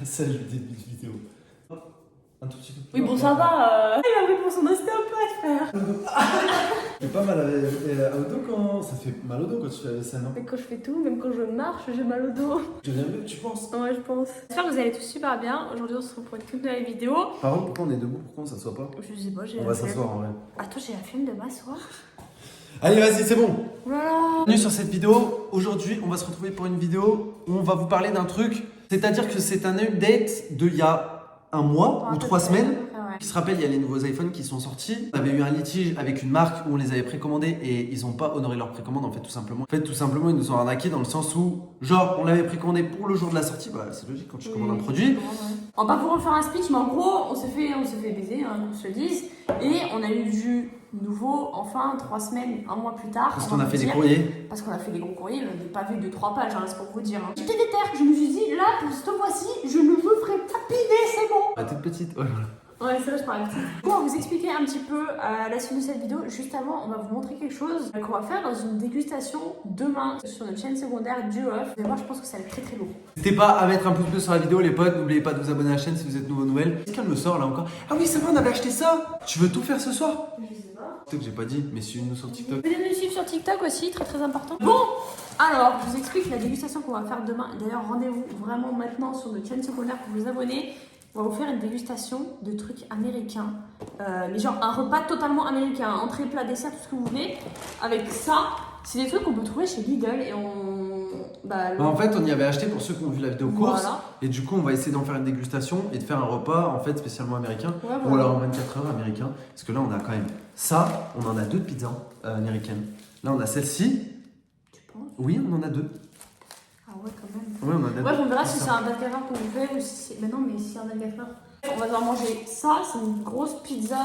C'est le début de vidéo. Un tout petit peu. Oui, bon, ça va. Il a pris pour son ostéopathe, frère. J'ai pas mal au dos quand. Ça fait mal au dos quand tu fais la vaisselle, non? Mais quand je fais tout, même quand je marche, j'ai mal au dos. Tu deviens mieux, tu penses? Ouais, je pense. J'espère que vous allez tous super bien. Aujourd'hui, on se retrouve pour une toute nouvelle vidéo. Par contre, pourquoi on est debout? Pourquoi on s'assoit pas? Je sais pas, j'ai On la va flemme. s'asseoir en vrai. Attends, j'ai la flemme de m'asseoir. Allez, vas-y, c'est bon! Voilà. Bienvenue sur cette vidéo. Aujourd'hui, on va se retrouver pour une vidéo où on va vous parler d'un truc. C'est-à-dire que c'est un update d'il y a un mois ou 3 semaines. Qui se rappelle, il y a les nouveaux iPhones qui sont sortis. On avait eu un litige avec une marque où on les avait précommandés et ils n'ont pas honoré leur précommande en fait tout simplement. Ils nous ont arnaqué dans le sens où, genre, on l'avait précommandé pour le jour de la sortie. Bah, c'est logique quand tu commandes un produit. On va pas pouvoir faire un speech, mais en gros, on s'est fait baiser, hein, qu'on se le dise. Et on a eu du nouveau, enfin, 3 semaines, un mois plus tard. Parce qu'on a fait des courriers. Parce qu'on a fait des gros courriers, des pavés de 3 pages, hein, c'est pour vous dire. Hein. J'étais déterre, je me suis dit, là, pour cette fois-ci, je ne me ferai pas piler, c'est bon. La toute petite, ouais, voilà. Ouais, c'est vrai, je parlais petit. Bon, on va vous expliquer un petit peu la suite de cette vidéo. Juste avant, on va vous montrer quelque chose qu'on va faire dans une dégustation demain sur notre chaîne secondaire du Off. Vous allez voir, je pense que ça va être très très lourd. N'hésitez pas à mettre un pouce bleu sur la vidéo, les potes. N'oubliez pas de vous abonner à la chaîne si vous êtes nouveau nouvelle. Est-ce qu'elle me sort là encore? Ah oui, c'est vrai, on avait acheté ça. Tu veux tout faire ce soir? Je sais pas. C'est que j'ai pas dit, mais suivez-nous sur TikTok. Venez nous suivre sur TikTok aussi, très très important. Bon, alors, je vous explique la dégustation qu'on va faire demain. D'ailleurs, rendez-vous vraiment maintenant sur notre chaîne secondaire pour vous abonner. On va vous faire une dégustation de trucs américains. Mais genre un repas totalement américain. Entrée, plat, dessert, tout ce que vous voulez. Avec ça, c'est des trucs qu'on peut trouver chez Lidl et on... Bah, en fait, on y avait acheté pour ceux qui ont vu la vidéo course. Voilà. Et du coup, on va essayer d'en faire une dégustation et de faire un repas en fait spécialement américain. Ouais, Ou voilà. alors en 24 heures américain. Parce que là, on a quand même ça. On en a 2 de pizzas américaines. Là, on a celle-ci. Tu penses? Oui, on en a 2. Ah ouais, quand même. Ouais, on en a 2. Ouais, on verra si c'est un 24 heures qu'on vous fait ou si c'est... Mais non, mais si c'est un 24 heures. On va devoir manger ça, c'est une grosse pizza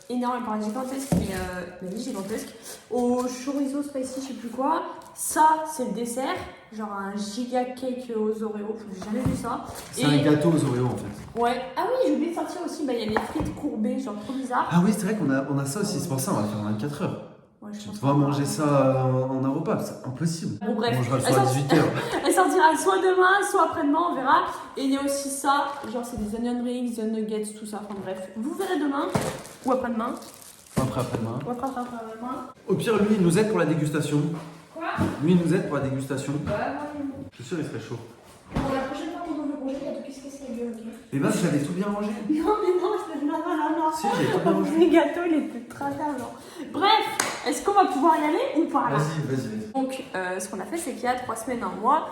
énorme, elle paraît gigantesque, mais oui, gigantesque. Au chorizo spicy, je sais plus quoi. Ça, c'est le dessert, genre un giga cake aux Oreos, j'ai jamais vu ça. C'est un gâteau aux Oreos en fait. Ouais, ah oui, j'ai oublié de sortir aussi, bah, il y a les frites courbées, genre trop bizarre. Ah oui, c'est vrai qu'on a ça aussi, c'est pour ça on va faire en 24 heures. Ouais, je Tu pense devras pas. manger ça en un repas, c'est impossible. Bon, bref, On mangera le soir à 18h. elle sortira soit demain, soit après-demain, on verra. Et il y a aussi ça, genre c'est des onion rings, des nuggets, tout ça, enfin bref. Vous verrez demain, ou après-demain. Après-demain. Ou après-demain. Au pire, lui, il nous aide pour la dégustation. Quoi? Lui, il nous aide pour la dégustation. Ouais, ouais. Je suis sûr, il serait chaud. Bon, la prochaine fois qu'on ouvre le congé, il y a tout qui se casse la gueule, ok? Et ben, j'avais tout bien rangé. Non, mais non, non. Si, j'ai tout bien mangé. Le gâteau, il était travers, genre. Bref, est-ce qu'on va pouvoir y aller ou pas là? Vas-y. Donc, ce qu'on a fait, c'est qu'il y a 3 semaines, un mois,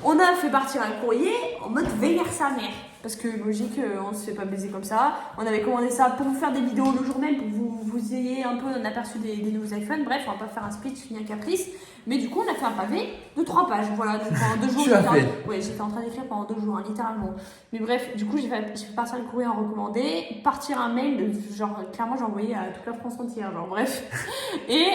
on a fait partir un courrier en mode vénère sa mère. Parce que logique, on se fait pas baiser comme ça. On avait commandé ça pour vous faire des vidéos le jour même, pour vous ayez un peu un aperçu des nouveaux iPhones. Bref, on va pas faire un speech ni un caprice. Mais du coup, on a fait un pavé de 3 pages. Voilà, donc pendant 2 jours. Tu as fait. Ouais, j'étais en train d'écrire pendant 2 jours, hein, littéralement. Mais bref, du coup, j'ai fait partir le courrier en recommandé, partir un mail, genre, clairement, j'ai envoyé à toute la France entière, genre, bref. Et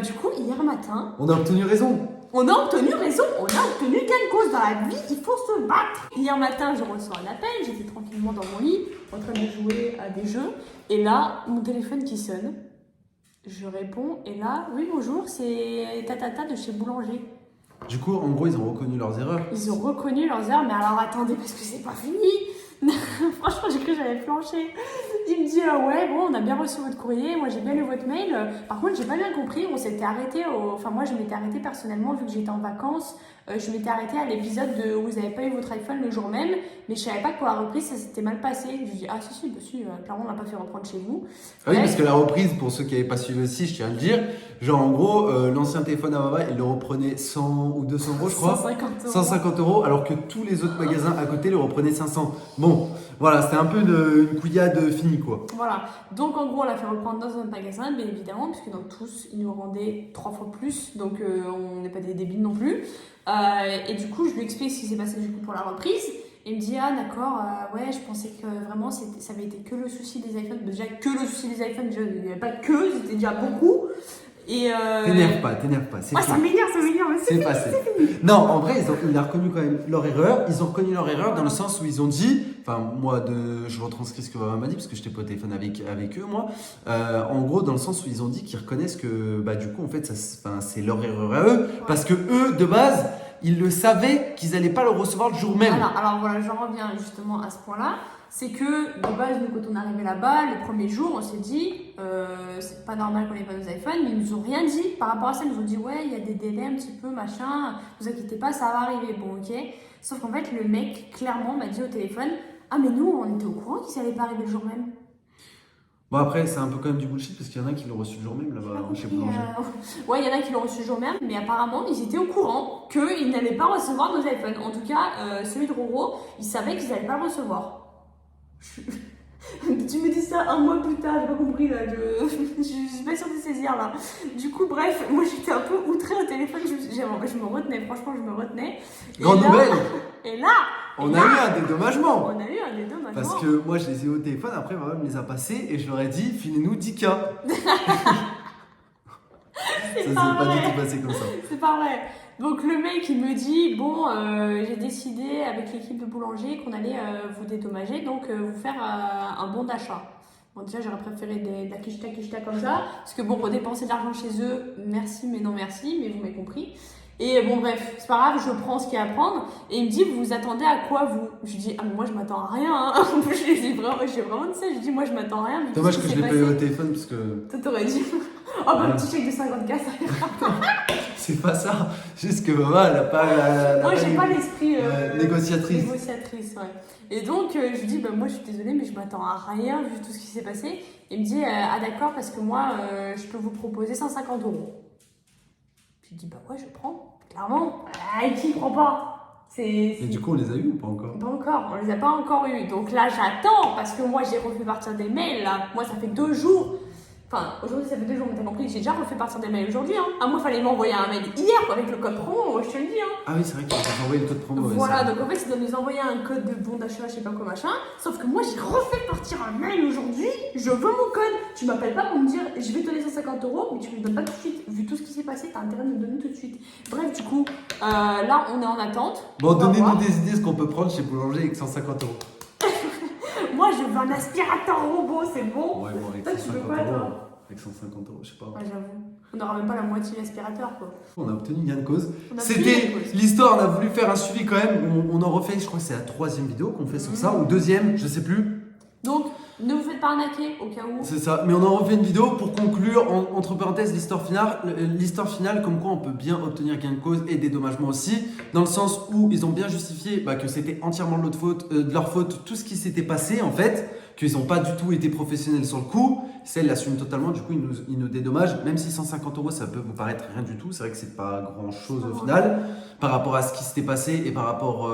du coup, hier matin, On a obtenu raison. on a obtenu raison, on a obtenu gain de cause dans la vie, il faut se battre. Hier matin, je reçois un appel, j'étais tranquillement dans mon lit, en train de jouer à des jeux, et là, mon téléphone qui sonne. Je réponds, et là, oui, bonjour, c'est Tatata de chez Boulanger. Du coup, en gros, ils ont reconnu leurs erreurs. Ils ont reconnu leurs erreurs, mais alors attendez, parce que c'est pas fini. Franchement, j'ai cru que j'allais flancher. Il me dit, ouais, bon, on a bien reçu votre courrier, moi j'ai bien lu votre mail. Par contre, j'ai pas bien compris, on s'était arrêté, enfin moi je m'étais arrêtée personnellement, vu que j'étais en vacances, je m'étais arrêtée à l'épisode où vous avez pas eu votre iPhone le jour même, mais je savais pas que pour la reprise ça s'était mal passé. Je lui dis, ah si, clairement on l'a pas fait reprendre chez vous. Ah oui, parce que la reprise, pour ceux qui n'avaient pas suivi aussi, je tiens à le dire, genre en gros, l'ancien téléphone à Baba, il le reprenait 100 ou 200 euros, je crois. 150 euros, alors que tous les autres magasins à côté le reprenaient 500. Bon, voilà, c'était un peu une couillade finie, quoi. Voilà, donc en gros on l'a fait reprendre dans un magasin, bien évidemment, puisque dans tous ils nous rendaient 3 fois plus, donc on n'est pas des débiles non plus. Et du coup je lui explique ce qui s'est passé du coup pour la reprise. Et il me dit, ah d'accord, ouais, je pensais que vraiment ça avait été que le souci des iPhones. Déjà que le souci des iPhones, déjà, il n'y avait pas que, c'était déjà beaucoup. Et T'énerve pas, c'est ah, ça m'énerve, c'est passé. Non, en vrai, il a reconnu quand même leur erreur. Ils ont reconnu leur erreur dans le sens où ils ont dit, enfin moi, je retranscris ce que Baba m'a dit parce que j'étais pas au téléphone avec eux, moi. En gros, dans le sens où ils ont dit qu'ils reconnaissent que, bah du coup, en fait, c'est leur erreur à eux, parce que eux, de base, ils le savaient qu'ils n'allaient pas le recevoir le jour même. Alors voilà, j'en reviens justement à ce point-là. C'est que de base, nous, quand on est arrivé là-bas, les premiers jours, on s'est dit, c'est pas normal qu'on n'ait pas nos iPhones, mais ils nous ont rien dit par rapport à ça. Ils nous ont dit, ouais, il y a des délais un petit peu, machin, vous inquiétez pas, ça va arriver. Bon, ok. Sauf qu'en fait, le mec, clairement, m'a dit au téléphone, ah, mais nous, on était au courant qu'ils n'allaient pas arriver le jour même. Bon, après, c'est un peu quand même du bullshit parce qu'il y en a qui l'ont reçu le jour même là-bas chez Boulanger. Ouais, il y en a qui l'ont reçu le jour même, mais apparemment, ils étaient au courant qu'ils n'allaient pas recevoir nos iPhones. En tout cas, celui de Roro, il savait qu'ils n'allaient pas le recevoir. Tu me dis ça un mois plus tard, j'ai pas compris là, je suis pas sûre de saisir là. Du coup, bref, moi j'étais un peu outrée au téléphone, je me retenais, franchement, je me retenais. Grande nouvelle! Et là, on a eu un dédommagement! On a eu un dédommagement. Parce que moi je les ai eu au téléphone, après maman me les a passés et je leur ai dit, filez-nous 10K. Ça s'est pas du tout passé comme ça. C'est pas vrai. Donc le mec il me dit bon j'ai décidé avec l'équipe de Boulanger qu'on allait vous dédommager donc vous faire un bon d'achat. Bon déjà j'aurais préféré de la quicheta comme ça parce que bon pour dépenser de l'argent chez eux merci mais non merci mais vous m'avez compris. Et bon bref c'est pas grave je prends ce qu'il y a à prendre et il me dit vous vous attendez à quoi vous? Je dis ah mais moi je m'attends à rien hein. En plus j'ai vraiment dit ça je dis moi je m'attends à rien. Dommage que je l'ai pas eu au téléphone parce que... Toi t'aurais dit oh bah un petit chèque de 50K ça ira. C'est pas ça, juste que maman elle a pas moi j'ai pas l'esprit négociatrice, ouais. Et donc je lui dis bah moi je suis désolée mais je m'attends à rien vu tout ce qui s'est passé. Il me dit ah d'accord parce que moi je peux vous proposer 150 €. Je lui dis bah ouais je prends, clairement. Qui prend pas? Et du coup on les a eu ou pas encore? Pas encore, on les a pas encore eu. Donc là j'attends parce que moi j'ai refait partir des mails là. Moi ça fait 2 jours. Enfin, aujourd'hui ça fait 2 jours, mais t'as compris, j'ai déjà refait partir des mails aujourd'hui. Hein. Ah, moi, il fallait m'envoyer un mail hier quoi, avec le code promo, je te le dis. Hein. Ah oui, c'est vrai qu'il faut envoyer le code promo. Voilà, donc en fait, il doit nous envoyer un code de bon d'achat, je sais pas quoi machin. Sauf que moi, j'ai refait partir un mail aujourd'hui, je veux mon code. Tu m'appelles pas pour me dire, je vais te donner 150 €, mais tu me le donnes pas tout de suite. Vu tout ce qui s'est passé, t'as intérêt de me le donner tout de suite. Bref, du coup, là, on est en attente. Bon, donnez-nous des idées ce qu'on peut prendre chez Boulanger avec 150 €. Moi, je veux un aspirateur robot, c'est bon. Ouais, bon, avec toi, 150 tu veux quoi, toi? Avec 150 €, je sais pas. Ouais, j'avoue. On n'aura même pas la moitié de l'aspirateur, quoi. On a obtenu gain de cause. C'était l'histoire, on a voulu faire un suivi quand même. On en refait, je crois que c'est la 3e vidéo qu'on fait sur ça, ou 2e, je sais plus. Donc, ne vous faites pas arnaquer au cas où. C'est ça, mais on en refait une vidéo pour conclure, entre parenthèses, l'histoire finale, comme quoi on peut bien obtenir gain de cause et dédommagement aussi, dans le sens où ils ont bien justifié que c'était entièrement de leur faute, tout ce qui s'était passé en fait, qu'ils n'ont pas du tout été professionnels sur le coup. Celle l'assume totalement, du coup ils nous dédommagent, même si 150 € ça peut vous paraître rien du tout, c'est vrai que c'est pas grand chose au final, par rapport à ce qui s'était passé et par rapport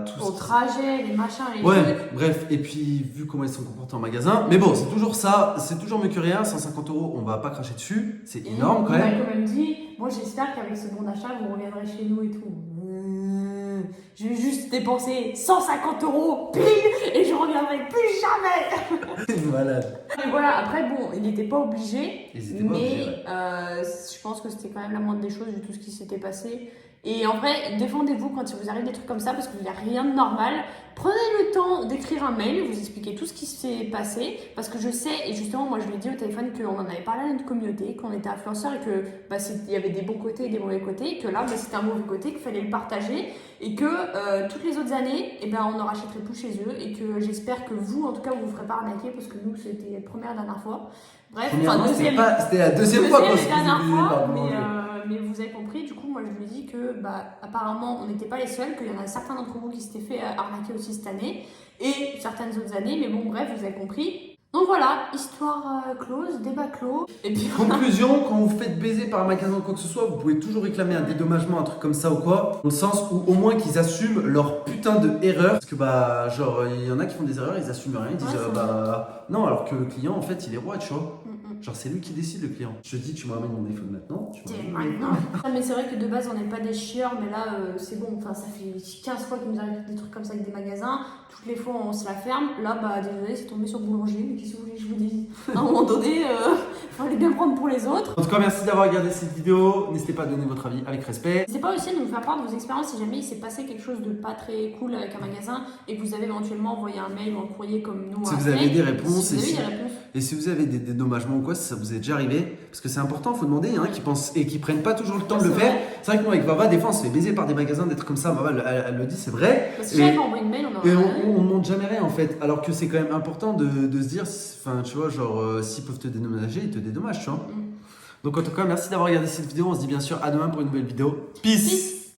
tout au trajet, les machins, les trucs. Bref, et puis vu comment ils sont comportés en magasin, mais bon, c'est toujours ça, c'est toujours mieux que rien, 150 €, on va pas cracher dessus, c'est énorme quand même. On m'a quand même dit, moi j'espère qu'avec ce bon d'achat, vous reviendrez chez nous et tout. Je vais juste dépenser 150 € pile et je reviendrai plus jamais. Malade. Et voilà, après bon, il n'était pas obligé, mais je pense que c'était quand même la moindre des choses vu tout ce qui s'était passé. Et en vrai, défendez-vous quand il vous arrive des trucs comme ça parce qu'il n'y a rien de normal. Prenez le temps d'écrire un mail, vous expliquer tout ce qui s'est passé parce que je sais, et justement moi je lui ai dit au téléphone qu'on en avait parlé à notre communauté, qu'on était influenceurs et que il y avait des bons côtés et des mauvais côtés, et que là c'était un mauvais côté, qu'il fallait le partager et que toutes les autres années, on ne rachèterait plus chez eux et que j'espère que vous, en tout cas, vous ne vous ferez pas arnaquer parce que nous c'était la première dernière fois. Bref, c'était la deuxième fois qu'on se faisait mais vous avez compris, du coup, moi je lui ai dit que apparemment on n'était pas les seuls, qu'il y en a certains d'entre vous qui s'étaient fait arnaquer aussi cette année et certaines autres années, mais bon, bref, vous avez compris. Donc voilà, histoire close, débat clos. Et puis conclusion, quand vous faites baiser par un magasin ou quoi que ce soit, vous pouvez toujours réclamer un dédommagement, un truc comme ça ou quoi, dans le sens où au moins qu'ils assument leur putain de erreur. Parce que genre, il y en a qui font des erreurs, ils assument rien, ils disent non, alors que le client en fait il est roi, tu vois. Genre c'est lui qui décide, le client. Je te dis tu me ramènes mon iPhone maintenant. Mais c'est vrai que de base on n'est pas des chieurs, mais là c'est bon, enfin ça fait 15 fois qu'il nous arrive des trucs comme ça avec des magasins, toutes les fois on se la ferme, là désolé c'est tombé sur Boulanger, mais qu'est-ce que vous voulez que je vous dise? À un moment donné, fallait bien prendre pour les autres. En tout cas merci d'avoir regardé cette vidéo, n'hésitez pas à donner votre avis avec respect. N'hésitez pas aussi à nous faire part de vos expériences si jamais il s'est passé quelque chose de pas très cool avec un magasin et que vous avez éventuellement envoyé un mail ou un courrier comme nous. Si vous avez des réponses, et si vous avez des dédommagements ou quoi, m'angoisse si ça vous est déjà arrivé. Parce que c'est important, faut demander. Il y en a qui pensent et qui prennent pas toujours le temps de le c'est faire. vrai. C'est vrai que nous, avec Vava, des fois, on se fait baiser par des magasins d'être comme ça. Vava, elle le dit, c'est vrai. Parce que si j'avais pas envoyé une mail, on aurait Et rien. on monte jamais rien en fait. Alors que c'est quand même important de se dire, enfin, tu vois, genre, s'ils peuvent te dédommager, ils te dédommagent, tu vois. Donc, en tout cas, merci d'avoir regardé cette vidéo. On se dit bien sûr à demain pour une nouvelle vidéo. Peace.